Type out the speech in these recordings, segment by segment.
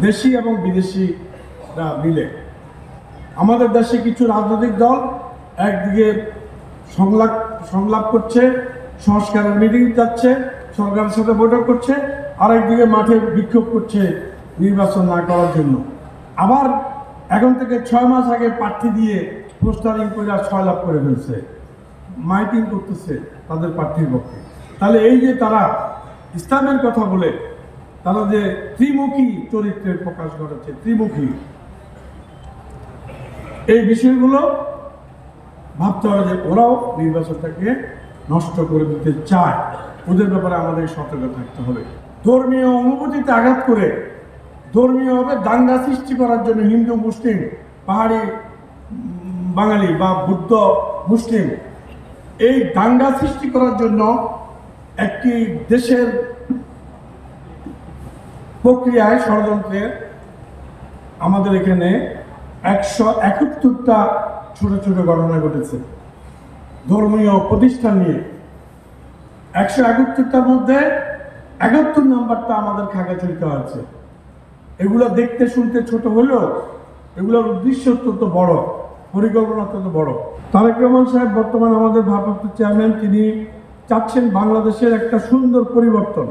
দেশি এবং বিদেশিরা মিলে। আমাদের দেশে কিছু রাজনৈতিক দল একদিকে সংলাপ করছে, সংস্কারের মিটিং যাচ্ছে, সরকারের সাথে বৈঠক করছে, আরেকদিকে মাঠে বিক্ষোভ করছে নির্বাচন না করার জন্য। আবার এখন থেকে 6 মাস আগে প্রার্থী দিয়ে পোস্টারিং করে 6 লাখ করে ফেলছে, মাইকিং করতেছে তাদের প্রার্থীর পক্ষে। তাহলে এই যে তারা ইসলামের কথা বলে তারা যে ত্রিমুখী চরিত্রের প্রকাশ ঘটাচ্ছে, ত্রিমুখী, এই বিষয়গুলো ভাবতে হবে যে ওরাও নির্বাচনটাকে নষ্ট করে দিতে চায়। ওদের ব্যাপারে আমাদের সতর্ক থাকতে হবে। ধর্মীয় অনুভূতিতে আঘাত করে ধর্মীয়ভাবে দাঙ্গা সৃষ্টি করার জন্য হিন্দু মুসলিম, পাহাড়ি বাঙালি বা বুদ্ধ মুসলিম, এই দাঙ্গা সৃষ্টি করার জন্য একটি দেশের প্রক্রিয়ায় ষড়যন্ত্রে আমাদের এখানে 171টা ছোট ছোট ঘটনা ঘটেছে ধর্মীয় প্রতিষ্ঠান নিয়ে। 171টার মধ্যে 71 নম্বরটা আমাদের খাগড়াছড়িতে আছে। এগুলো দেখতে শুনতে ছোট হলেও এগুলোর উদ্দেশ্য অত্যন্ত বড়, পরিকল্পনা অত্যন্ত বড়। তারেক রহমান সাহেব বর্তমানে আমাদের ভারপ্রাপ্ত চেয়ারম্যান, তিনি চাচ্ছেন বাংলাদেশের একটা সুন্দর পরিবর্তন,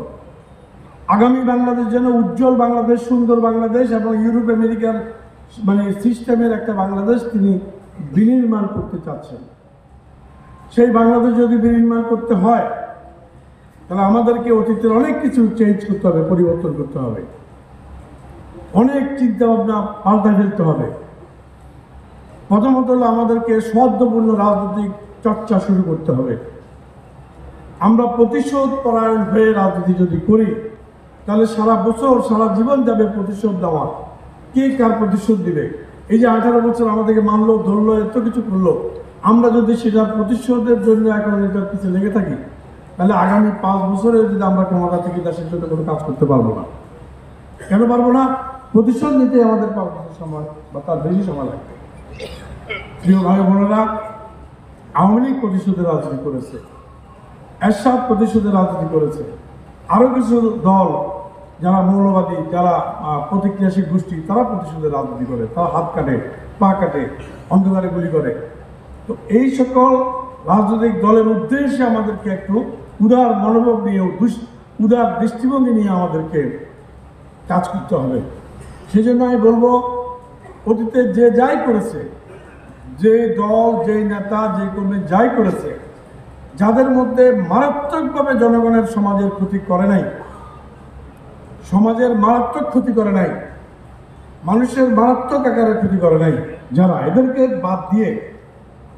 আগামী বাংলাদেশ যেন উজ্জ্বল বাংলাদেশ, সুন্দর বাংলাদেশ এবং ইউরোপ আমেরিকার সিস্টেমের একটা বাংলাদেশ তিনি বিনির্মাণ করতে চাচ্ছেন। সেই বাংলাদেশ যদি বিনির্মাণ করতে হয় তাহলে আমাদেরকে অতীতের অনেক কিছু চেঞ্জ করতে হবে, পরিবর্তন করতে হবে, অনেক চিন্তা ভাবনা পাল্টা ফেলতে হবে। প্রথমত হলো আমাদেরকে সদ্যপূর্ণ রাজনৈতিক চর্চা শুরু করতে হবে। আমরা প্রতিশোধ পরায়ণ হয়ে রাজনীতি যদি করি তাহলে সারা বছর সারা জীবন যাবে প্রতিশোধ দেওয়া। কে কার প্রতিশোধ দিবে? এই যে 18 বছর আমাদেরকে মানলো, ধরলো, এত কিছু করলো, আমরা যদি সেটা প্রতিশোধের জন্য এখন এটার পিছিয়ে লেগে থাকি তাহলে আগামী 5 বছরে যদি আমরা ক্ষমতা থেকে দেশের জন্য কোনো কাজ করতে পারবো না। কেন পারবো না? প্রতিশোধ নিতে আমাদের 5 বছর সময় বা তার বেশি সময় লাগবে। প্রিয় ভাই বোনেরা, আওয়ামী লীগ প্রতিশোধের রাজনীতি করেছে, এরশাদ প্রতিশোধের রাজনীতি করেছে, আরো কিছু দল যারা মৌলবাদী, যারা প্রতিক্রিয়াশীল গোষ্ঠী, তারা প্রতিশোধের রাজনীতি করে, তারা হাত কাটে, পা কাটে, অন্ধকারে গুলি করে। তো এই সকল রাজনৈতিক দলের উদ্দেশ্যে আমাদেরকে একটু উদার মনোভাব নিয়ে, উদার দৃষ্টিভঙ্গি নিয়ে আমাদেরকে কাজ করতে হবে। সেই জন্য আমি বলবো, অতীতে যে যাই করেছে, যে দল, যে নেতা, যে কর্মী যাই করেছে, যাদের মধ্যে মারাত্মকভাবে জনগণের সমাজের ক্ষতি করে নাই, সমাজের মারাত্মক ক্ষতি করে নাই, মানুষের মারাত্মক আকারে ক্ষতি করে নাই, যারা, এদেরকে বাদ দিয়ে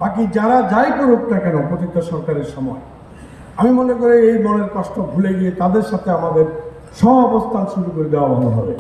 বাকি যারা যাই করুক না কেন প্রতিটা সরকারের সময়, আমি মনে করি এই মনের কষ্ট ভুলে গিয়ে তাদের সাথে আমাদের সহ অবস্থান শুরু করে দেওয়া ভালো হবে।